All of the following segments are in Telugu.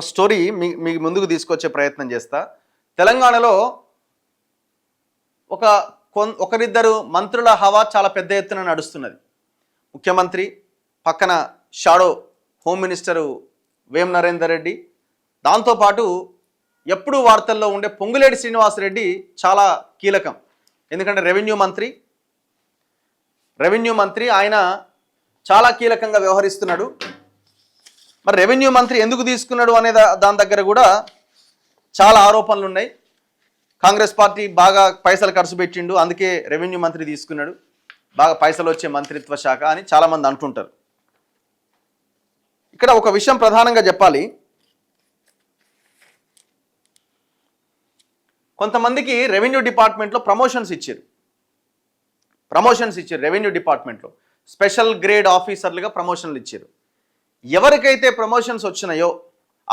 స్టోరీ మీ ముందుకు తీసుకొచ్చే ప్రయత్నం చేస్తా. తెలంగాణలో ఒకరిద్దరు మంత్రుల హవా చాలా పెద్ద ఎత్తున నడుస్తున్నది. ముఖ్యమంత్రి పక్కన షాడో హోమ్ మినిస్టరు వేం నరేందర్ రెడ్డి, దాంతోపాటు ఎప్పుడూ వార్తల్లో ఉండే పొంగులేటి శ్రీనివాసరెడ్డి చాలా కీలకం. ఎందుకంటే రెవెన్యూ మంత్రి ఆయన చాలా కీలకంగా వ్యవహరిస్తున్నాడు. మరి రెవెన్యూ మంత్రి ఎందుకు తీసుకున్నాడు అనే దాని దగ్గర కూడా చాలా ఆరోపణలు ఉన్నాయి. కాంగ్రెస్ పార్టీ బాగా పైసలు ఖర్చు పెట్టిండు, అందుకే రెవెన్యూ మంత్రి తీసుకున్నాడు, బాగా పైసలు వచ్చే మంత్రిత్వ శాఖ అని చాలామంది అంటుంటారు. ఇక్కడ ఒక విషయం ప్రధానంగా చెప్పాలి. కొంతమందికి రెవెన్యూ డిపార్ట్మెంట్లో ప్రమోషన్స్ ఇచ్చారు. రెవెన్యూ డిపార్ట్మెంట్లో స్పెషల్ గ్రేడ్ ఆఫీసర్లుగా ప్రమోషన్లు ఇచ్చారు. ఎవరికైతే ప్రమోషన్స్ వచ్చినాయో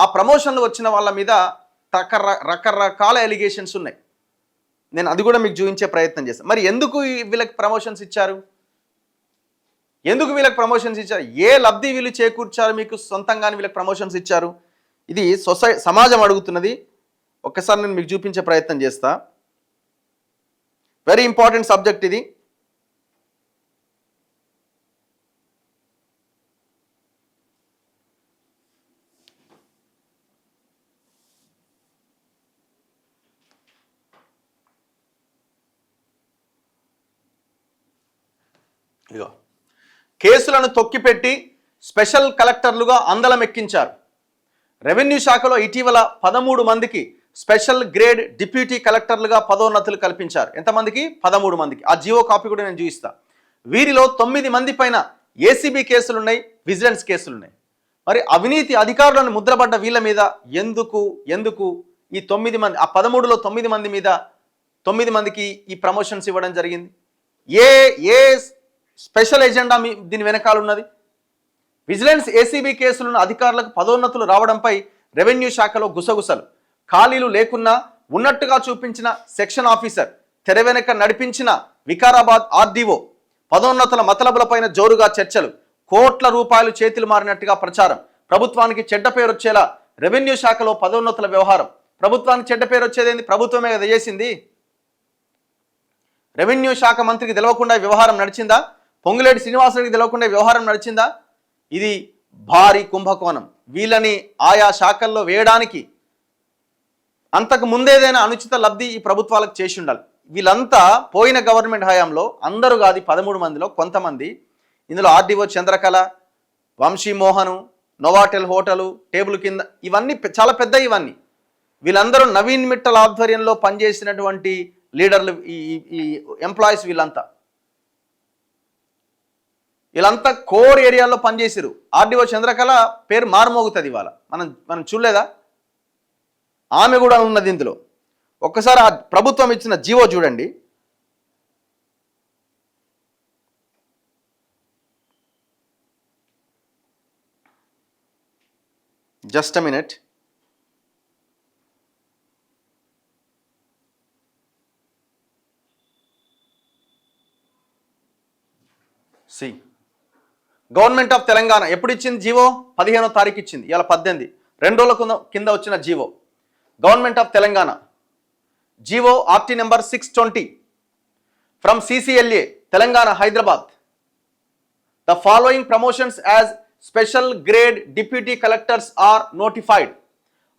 ఆ ప్రమోషన్లు వచ్చిన వాళ్ళ మీద రకరకాల ఎలిగేషన్స్ ఉన్నాయి. నేను అది కూడా మీకు చూపించే ప్రయత్నం చేస్తాను. మరి ఎందుకు వీళ్ళకి ప్రమోషన్స్ ఇచ్చారు? ఏ లబ్ధి వీళ్ళు చేకూర్చారు? మీకు సొంతంగానే వీళ్ళకి ప్రమోషన్స్ ఇచ్చారు? ఇది సమాజం అడుగుతున్నది. ఒక్కసారి నేను మీకు చూపించే ప్రయత్నం చేస్తా. వెరీ ఇంపార్టెంట్ సబ్జెక్ట్ ఇది. ఇగో కేసులను తొక్కిపెట్టి స్పెషల్ కలెక్టర్లుగా అందలం ఎక్కించారు. రెవెన్యూ శాఖలో ఇటీవల 13 మందికి స్పెషల్ గ్రేడ్ డిప్యూటీ కలెక్టర్లుగా పదోన్నతులు కల్పించారు. ఎంతమందికి? 13 మందికి. ఆ జీవో కాపీ కూడా నేను చూపిస్తా. వీరిలో 9 మంది పైన ఏసీబీ కేసులున్నాయి, విజిలెన్స్ కేసులున్నాయి. మరి అవినీతి అధికారులను ముద్రపడ్డ వీళ్ళ మీద ఎందుకు ఈ 9 మంది, ఆ 13లో 9 మంది మీద 9 మందికి ఈ ప్రమోషన్స్ ఇవ్వడం జరిగింది? ఏ స్పెషల్ ఎజెండా దీని వెనకాల ఉన్నది? విజిలెన్స్ ఏసీబీ కేసులను అధికారులకు పదోన్నతులు రావడంపై రెవెన్యూ శాఖలో గుసగుసలు. ఖాళీలు లేకున్నా ఉన్నట్టుగా చూపించిన సెక్షన్ ఆఫీసర్, తెర వెనక నడిపించిన వికారాబాద్ ఆర్డీఓ, పదోన్నతుల మతలబులపైన జోరుగా చర్చలు, కోట్ల రూపాయలు చేతులు మారినట్టుగా ప్రచారం. ప్రభుత్వానికి చెడ్డ పేరు వచ్చేలా రెవెన్యూ శాఖలో పదోన్నతుల వ్యవహారం. ప్రభుత్వానికి చెడ్డ పేరు వచ్చేదేంది? ప్రభుత్వమే కదా చేసింది. రెవెన్యూ శాఖ మంత్రికి తెలవకుండా వ్యవహారం నడిచిందా? పొంగులేటి శ్రీనివాసరెడ్డికి తెలవకుండా వ్యవహారం నడిచిందా? ఇది భారీ కుంభకోణం. వీళ్ళని ఆయా శాఖల్లో వేయడానికి అంతకు ముందేదైనా అనుచిత లబ్ధి ఈ ప్రభుత్వాలకు చేసి ఉండాలి. వీళ్ళంతా పోయిన గవర్నమెంట్ హయాంలో, అందరూ కాదు 13 మందిలో కొంతమంది, ఇందులో RDO Chandrakala, Vamsimohan, Novotel hotel, table కింద, ఇవన్నీ చాలా పెద్ద. ఇవన్నీ వీళ్ళందరూ నవీన్ మిట్టల్ ఆధ్వర్యంలో పనిచేసినటువంటి లీడర్లు, ఈ ఎంప్లాయీస్. వీళ్ళంతా కోర్ ఏరియాలో పనిచేసారు. ఆర్డీఓ చంద్రకళ పేరు మారుమోగుతుంది. ఇవాళ మనం చూడలేదా? ఆమె కూడా ఉన్నది ఇందులో. ఒక్కసారి ఆ ప్రభుత్వం ఇచ్చిన జీవో చూడండి. Just a minute. See government of Telangana ఎప్పుడు ఇచ్చింది జీవో? 15వ తారీఖు ఇచ్చింది. ఇవాళ 18, 2 రోజుల కింద వచ్చిన GO. Government of Telangana GO RT number 620 from CCLA Telangana Hyderabad. The following promotions as special grade deputy collectors are notified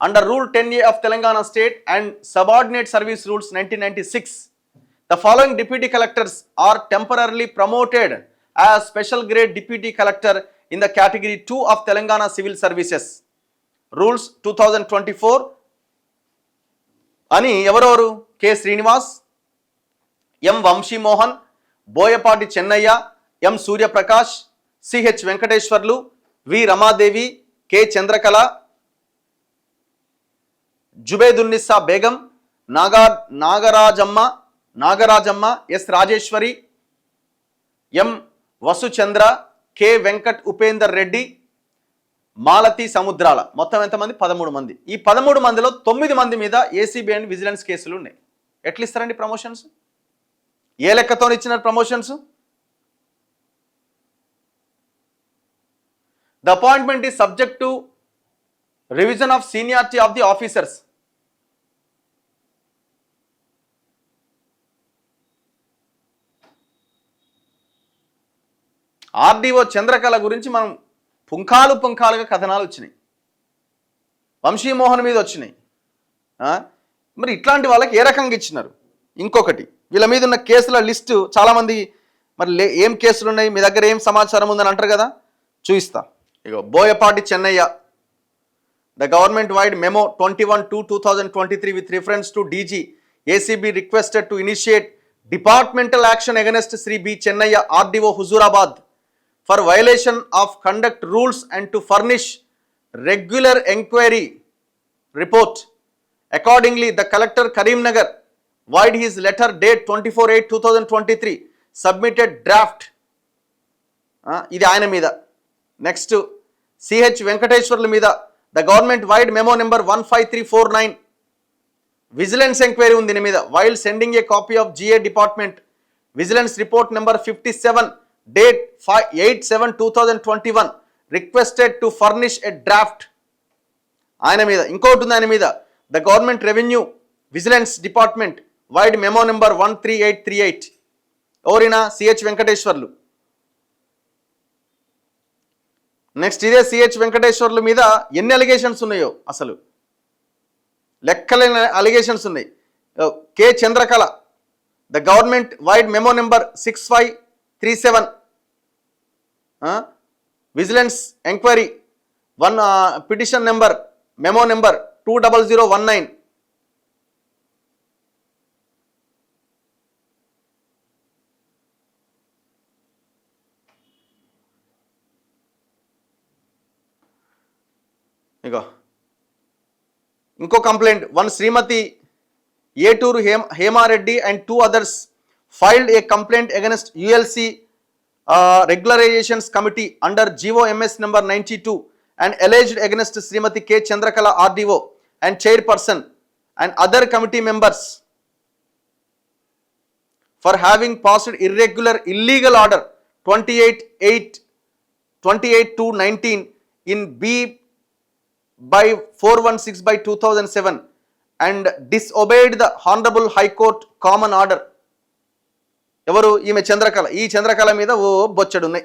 under rule 10A of Telangana State and Subordinate Service Rules 1996. The following deputy collectors are temporarily promoted as special grade deputy collector in the category 2 of Telangana Civil Services Rules 2024 అని ఎవరెవరు? కె శ్రీనివాస్, ఎం వంశీమోహన్, బోయపాటి చెన్నయ్య, ఎం సూర్యప్రకాష్, సిహెచ్ వెంకటేశ్వర్లు, వి రమాదేవి, కె చంద్రకళ, జుబేదున్నిస్సా బేగం, నాగరాజమ్మ, ఎస్ రాజేశ్వరి, ఎం వసుచంద్ర, కె వెంకట్ ఉపేందర్ రెడ్డి, మాలతి సముద్రాల. మొత్తం ఎంతమంది? 13 మంది. ఈ 13 మందిలో 9 మంది మీద ఏసీబీ అండ్ విజిలెన్స్ కేసులు ఉన్నాయి. ఎట్లా ఇస్తారండి ప్రమోషన్స్? ఏ లెక్కతో ఇచ్చిన promotions? The appointment is subject to revision of seniority of the officers. RDO Chandrakala గురించి మనం పుంఖాలుగా కథనాలు వచ్చినాయి, వంశీమోహన్ మీద వచ్చినాయి. మరి ఇట్లాంటి వాళ్ళకి ఏ రకంగా ఇచ్చినారు? ఇంకొకటి, వీళ్ళ మీద ఉన్న కేసుల లిస్టు చాలామంది మరి ఏం కేసులు ఉన్నాయి, మీ దగ్గర ఏం సమాచారం ఉందని అంటారు కదా, చూపిస్తా. ఇగో Boyapati Chennaiah, the government wide memo 21/2/2023 with reference to DG ACB requested to initiate departmental action against Sri B. Chennaiya, RDO Huzurabad, for violation of conduct rules and to furnish regular enquiry report. Accordingly, the collector Karimnagar, vide his letter date 24/8/2023, submitted draft. ఇది ఆయన మీద. నెక్స్ట్ CH వెంకటేశ్వర్ల మీద the government wide memo number 15349 vigilance enquiry ఉంది దీని మీద. While sending a copy of GA department vigilance report number 57 date 8/7/2021 requested to furnish a draft. ఆయన మీద. ఇంకోటి ఉంది ఆయన మీద, the government revenue vigilance department vide memo number 13838. ఎవరైనా CH వెంకటేశ్వర్లు. నెక్స్ట్ ఇదే CH వెంకటేశ్వర్ల మీద ఎన్ని అలిగేషన్స్ ఉన్నాయో అసలు లెక్కలేని అలిగేషన్స్ ఉన్నాయి. K Chandrakala, the government wide memo number 6537 vigilance enquiry 1 petition number memo number 20019. ఇగో ఇంకో complaint, 1 Srimati Eturu Hemareddy and 2 others filed a complaint against ULC Regularizations Committee under GOMS number 92 and alleged against Srimati K Chandrakala RDO and chairperson and other committee members for having passed illegal order 28/2/19 in B by 416/2007 and disobeyed the Honorable High Court common order. ఎవరు? ఈమె చంద్రకళ. ఈ చంద్రకళ మీద బొచ్చడు ఉన్నాయి.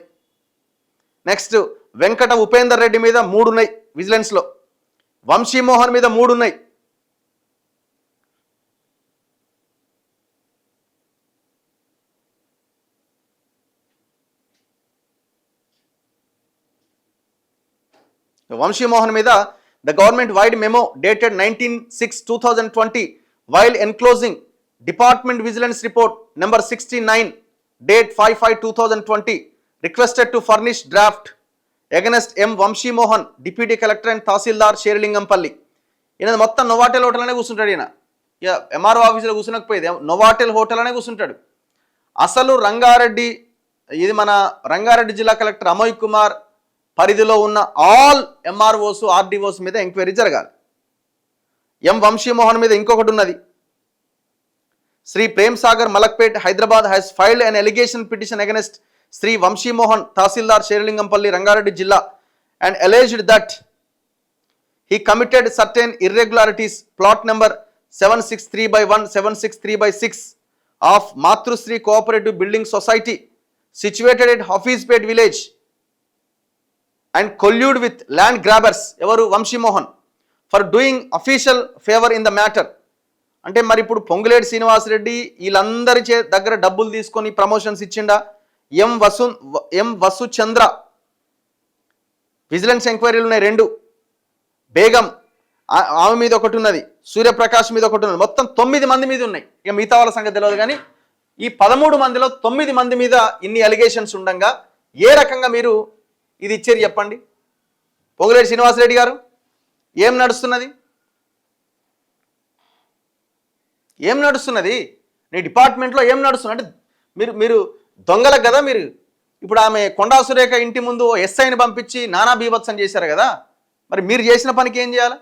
నెక్స్ట్ వెంకట ఉపేందర్ రెడ్డి మీద 3 ఉన్నాయి విజిలెన్స్లో. వంశీమోహన్ మీద 3 ఉన్నాయి. వంశీమోహన్ మీద the government wide memo dated 19/6/2020 while enclosing department vigilance report number 69 date 5/5/2020 requested to furnish draft against M Vamsimohan deputy collector and tahsildar Serilingampally. ఈయన మొత్తం నోవాటెల్ హోటల్లోనే కూర్చుంటాడు. ఈయన ఇక MRO ఆఫీసులో కూర్చునకపోయేది, నోవాటెల్ హోటల్లోనే కూర్చుంటాడు. అసలు రంగారెడ్డి, ఇది మన రంగారెడ్డి జిల్లా కలెక్టర్ అమోయ్ కుమార్ పరిధిలో ఉన్న ఆల్ MROs RDOs మీద ఎంక్వైరీ జరగాలి. M వంశీమోహన్ మీద ఇంకొకటి ఉన్నది. Sri Prem Sagar Malakpet Hyderabad has filed an allegation petition against Sri Vamshi Mohan Tahsildar Sherlingampalli Rangareddy Jilla and alleged that he committed certain irregularities. Plot number 763/1 763/6 of Matrusri Cooperative Building Society situated at Hafizpet village and collude with land grabbers evaru Vamshi Mohan for doing official favor in the matter. అంటే మరి ఇప్పుడు పొంగులేటి శ్రీనివాసరెడ్డి వీళ్ళందరి దగ్గర డబ్బులు తీసుకొని ప్రమోషన్స్ ఇచ్చిండా? ఎం వసుచంద్ర విజిలెన్స్ ఎంక్వైరీలు ఉన్నాయి 2. బేగం ఆమె మీద ఒకటి ఉన్నది, సూర్యప్రకాష్ మీద ఒకటి ఉన్నది. మొత్తం 9 మంది మీద ఉన్నాయి. ఇక మిగతా వాళ్ళ సంగతి తెలియదు కానీ ఈ 13 మందిలో 9 మంది మీద ఇన్ని అలిగేషన్స్ ఉండగా ఏ రకంగా మీరు ఇది ఇచ్చేది చెప్పండి? పొంగులేటి శ్రీనివాసరెడ్డి గారు ఏం నడుస్తున్నది? ఏం నడుస్తున్నది నీ డిపార్ట్మెంట్లో? ఏం నడుస్తున్నది అంటే మీరు దొంగలకు కదా మీరు. ఇప్పుడు ఆమె కొండా సురేఖ ఇంటి ముందు SIని పంపించి నానా బీభత్సం చేశారు కదా, మరి మీరు చేసిన పనికి ఏం చేయాలి?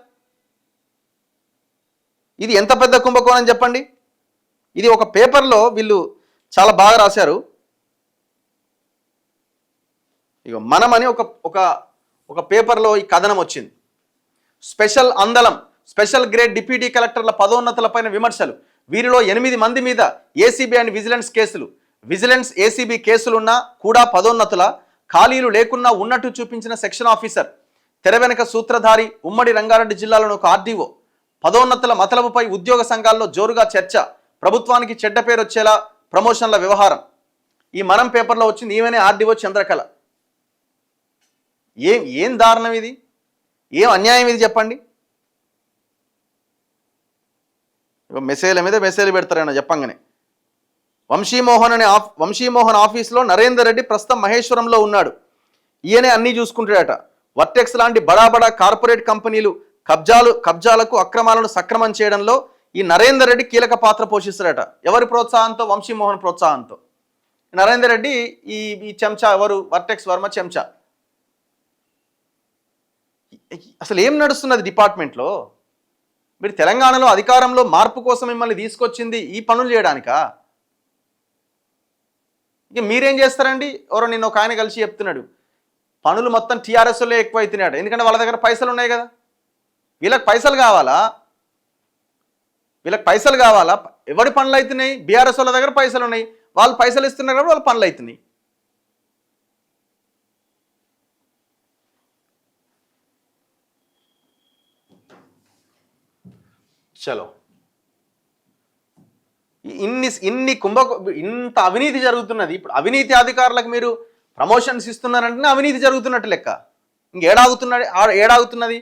ఇది ఎంత పెద్ద కుంభకోణం చెప్పండి. ఇది ఒక పేపర్లో వీళ్ళు చాలా బాగా రాశారు. ఇక మనమని ఒక పేపర్లో ఈ కథనం వచ్చింది. స్పెషల్ అందలం, స్పెషల్ గ్రేడ్ డిప్యూటీ కలెక్టర్ల పదోన్నతులపైన విమర్శలు. వీరిలో 8 మంది మీద ఏసీబీ అండ్ విజిలెన్స్ కేసులు. విజిలెన్స్ ఏసీబీ కేసులున్నా కూడా పదోన్నతుల ఖాళీలు లేకున్నా ఉన్నట్టు చూపించిన సెక్షన్ ఆఫీసర్. తెర వెనుక సూత్రధారి ఉమ్మడి రంగారెడ్డి జిల్లాలోని ఒక ఆర్డీఓ. పదోన్నతుల మతలబుపై ఉద్యోగ సంఘాల్లో జోరుగా చర్చ. ప్రభుత్వానికి చెడ్డ పేరు వచ్చేలా ప్రమోషన్ల వ్యవహారం. ఈ మనం పేపర్లో వచ్చింది ఈమెనే ఆర్డీఓ చంద్రకళ. ఏం దారుణం ఇది, ఏం అన్యాయం ఇది చెప్పండి. మెసేజ్ల మీద మెసేజ్లు పెడతారైనా చెప్పంగానే. వంశీమోహన్ ఆఫీస్లో నరేందర్ రెడ్డి ప్రస్తుతం మహేశ్వరంలో ఉన్నాడు. ఈయనే అన్నీ చూసుకుంటాడట. వర్టెక్స్ లాంటి బడా కార్పొరేట్ కంపెనీలు కబ్జాలకు అక్రమాలను సక్రమం చేయడంలో ఈ నరేందర్ రెడ్డి కీలక పాత్ర పోషిస్తాడట. ఎవరి ప్రోత్సాహంతో? వంశీమోహన్ ప్రోత్సాహంతో. నరేందర్ రెడ్డి ఈ చెంచా ఎవరు? వర్టెక్స్ వర్మ చెంచా. అసలు ఏం నడుస్తున్నది డిపార్ట్మెంట్లో? మీరు తెలంగాణలో అధికారంలో మార్పు కోసం మిమ్మల్ని తీసుకొచ్చింది ఈ పనులు చేయడానికా? ఇక మీరేం చేస్తారండి? ఎవరో నిన్న ఒక ఆయన కలిసి చెప్తున్నాడు, పనులు మొత్తం టీఆర్ఎస్లో ఎక్కువ అవుతున్నాడు. ఎందుకంటే వాళ్ళ దగ్గర పైసలు ఉన్నాయి కదా. వీళ్ళకి పైసలు కావాలా? ఎవరి పనులు అవుతున్నాయి? బీఆర్ఎస్ వాళ్ళ దగ్గర పైసలు ఉన్నాయి, వాళ్ళు పైసలు ఇస్తున్నారు కాబట్టి వాళ్ళ పనులు అవుతున్నాయి. చలో, ఇంత అవినీతి జరుగుతున్నది. ఇప్పుడు అవినీతి అధికారులకు మీరు ప్రమోషన్స్ ఇస్తున్నారంటే అవినీతి జరుగుతున్నట్టు లెక్క. ఏడాగుతున్నది